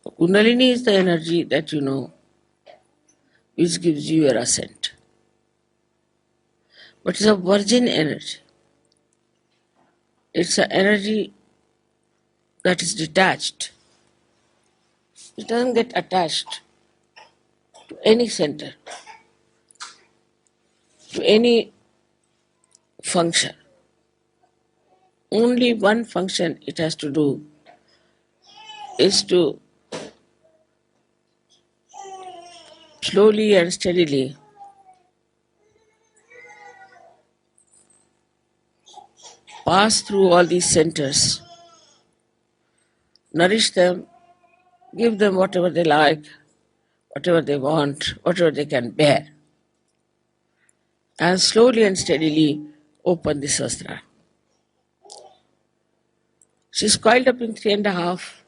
Kundalini is the energy that you know, which gives you your ascent. But it's a virgin energy. It's an energy that is detached. It doesn't get attached to any center, to any function. Only one function it has to do is to slowly and steadily pass through all these centers, nourish them, give them whatever they like, whatever they want, whatever they can bear, and slowly and steadily open the Sahasrara. She's coiled up in 3.5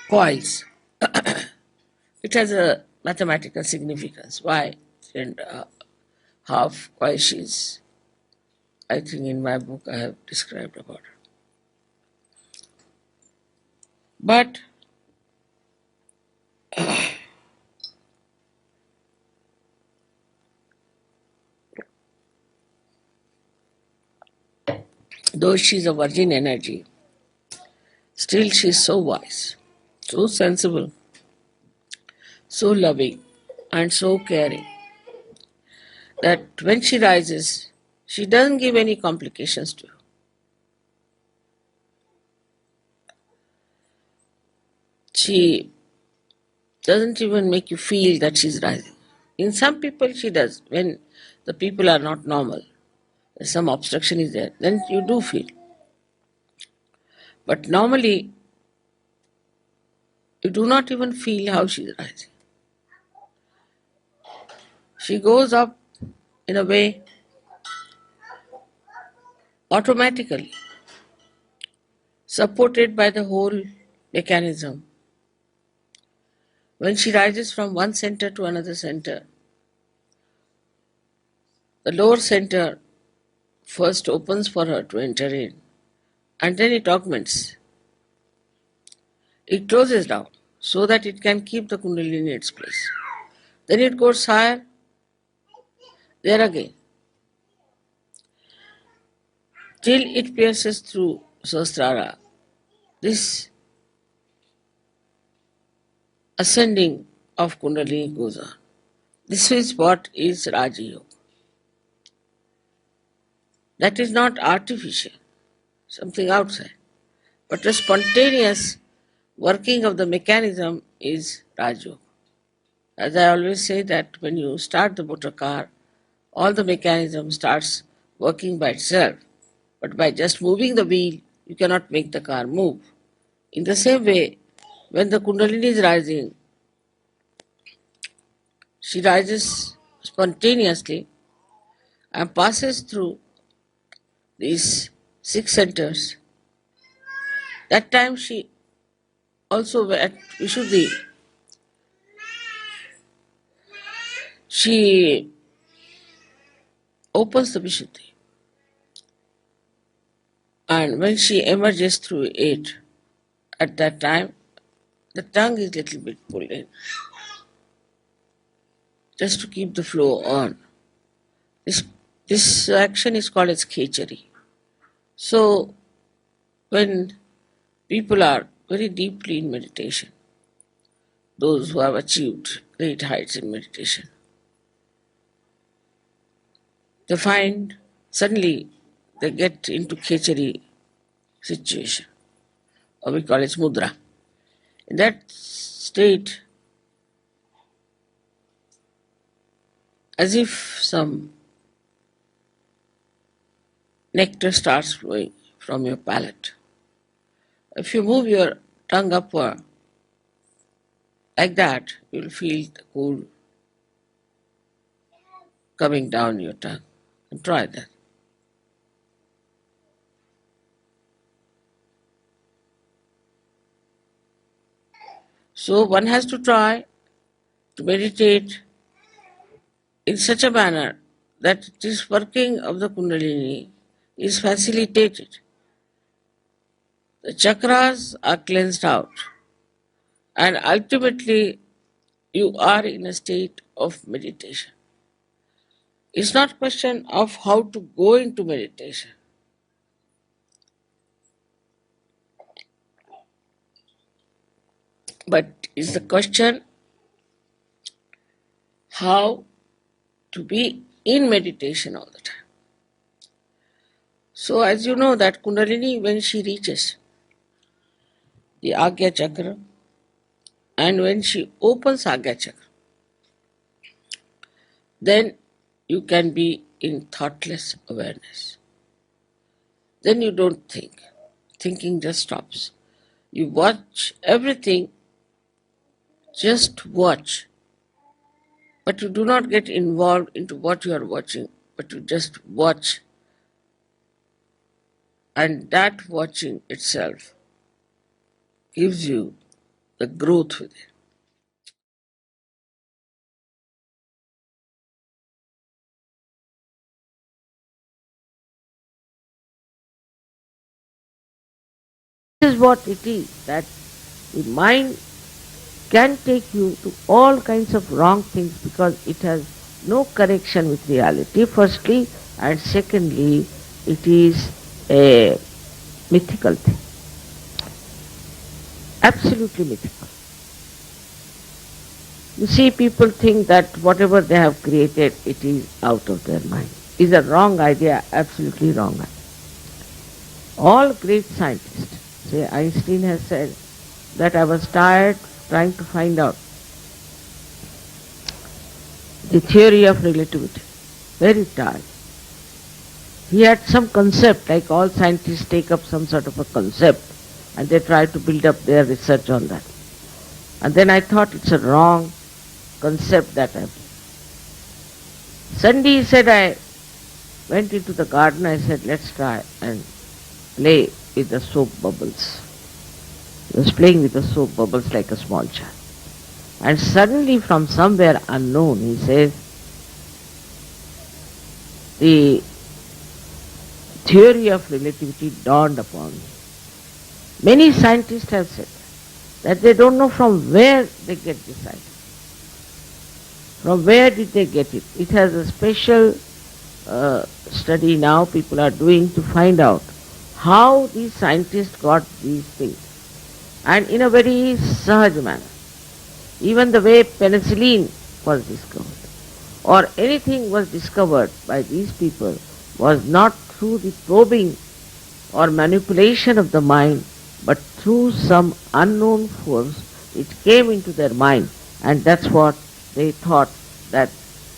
coils. It has a mathematical significance. Why 3.5 coils she's, I think in my book I have described about her. But though she's a virgin energy, still she's so wise, so sensible, so loving, and so caring that when she rises, she doesn't give any complications to you. She doesn't even make you feel that she's rising. In some people she does. When the people are not normal, some obstruction is there, then you do feel. But normally, you do not even feel how she is rising. She goes up in a way automatically, supported by the whole mechanism. When she rises from one center to another center, the lower center first opens for her to enter in, and then it augments. It closes down so that it can keep the Kundalini in its place. Then it goes higher, there again, till it pierces through Sahasrara. This ascending of Kundalini goes on. This is what is Raja Yoga. That is not artificial, something outside, but a spontaneous working of the mechanism is Raja Yoga. As I always say that when you start the motor car, all the mechanism starts working by itself. But by just moving the wheel, you cannot make the car move. In the same way, when the Kundalini is rising, she rises spontaneously and passes through these 6 centers. That time she also at Vishuddhi, she opens the Vishuddhi. And when she emerges through it, at that time, the tongue is a little bit pulled in, just to keep the flow on. This action is called as khechari. So, when people are very deeply in meditation, those who have achieved great heights in meditation, they find suddenly they get into khechari situation, or we call it mudra. In that state, as if some nectar starts flowing from your palate. If you move your tongue upward like that, you will feel the cool coming down your tongue. And try that. So one has to try to meditate in such a manner that this working of the Kundalini is facilitated. The chakras are cleansed out. And ultimately, you are in a state of meditation. It's not a question of how to go into meditation, but it's the question how to be in meditation all the time. So as you know that Kundalini, when she reaches the Agya chakra and when she opens Agya chakra, then you can be in thoughtless awareness. Then you don't think. Thinking just stops. You watch everything, just watch. But you do not get involved into what you are watching, but you just watch. And that watching itself gives you the growth within. This is what it is, that the mind can take you to all kinds of wrong things because it has no connection with reality, firstly, and secondly, it is a mythical thing. Absolutely mythical. You see, people think that whatever they have created, it is out of their mind. It's a wrong idea, absolutely wrong idea. All great scientists, say Einstein has said that I was tired trying to find out the theory of relativity. Very tired. He had some concept, like all scientists take up some sort of a concept and they try to build up their research on that. And then I thought it's a wrong concept that I've. Sunday he said, I went into the garden, I said, let's try and play with the soap bubbles. He was playing with the soap bubbles like a small child. And suddenly from somewhere unknown, he says, the theory of relativity dawned upon me. Many scientists have said that they don't know from where they get this idea. From where did they get it? It has a special study now people are doing to find out how these scientists got these things. And in a very sahaj manner. Even the way penicillin was discovered or anything was discovered by these people was not through the probing or manipulation of the mind, but through some unknown force. It came into their mind, and that's what they thought, that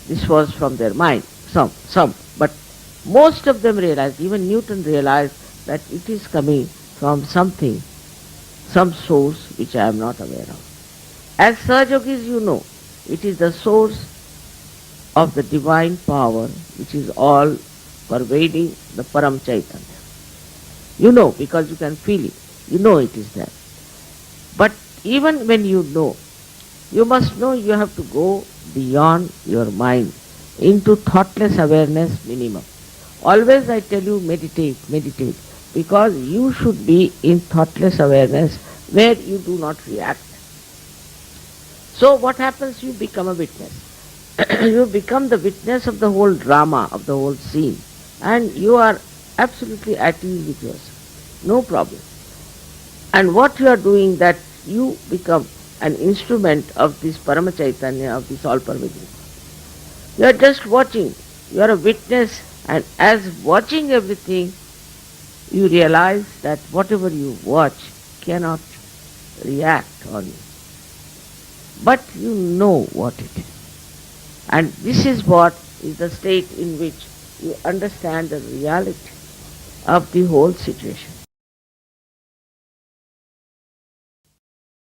this was from their mind. Some, but most of them realized, even Newton realized, that it is coming from something, some source which I am not aware of. As Sahajogis, you know, it is the source of the divine power which is all pervading the Param Chaitanya. You know, because you can feel it. You know it is there. But even when you know, you must know you have to go beyond your mind into thoughtless awareness minimum. Always I tell you, meditate, meditate, because you should be in thoughtless awareness where you do not react. So what happens? You become a witness. You become the witness of the whole drama, of the whole scene. And you are absolutely at ease with yourself. No problem. And what you are doing, that you become an instrument of this Parama Chaitanya, of this all-pervading. You are just watching. You are a witness, and as watching everything, you realize that whatever you watch cannot react on you. But you know what it is. And this is what is the state in which you understand the reality of the whole situation.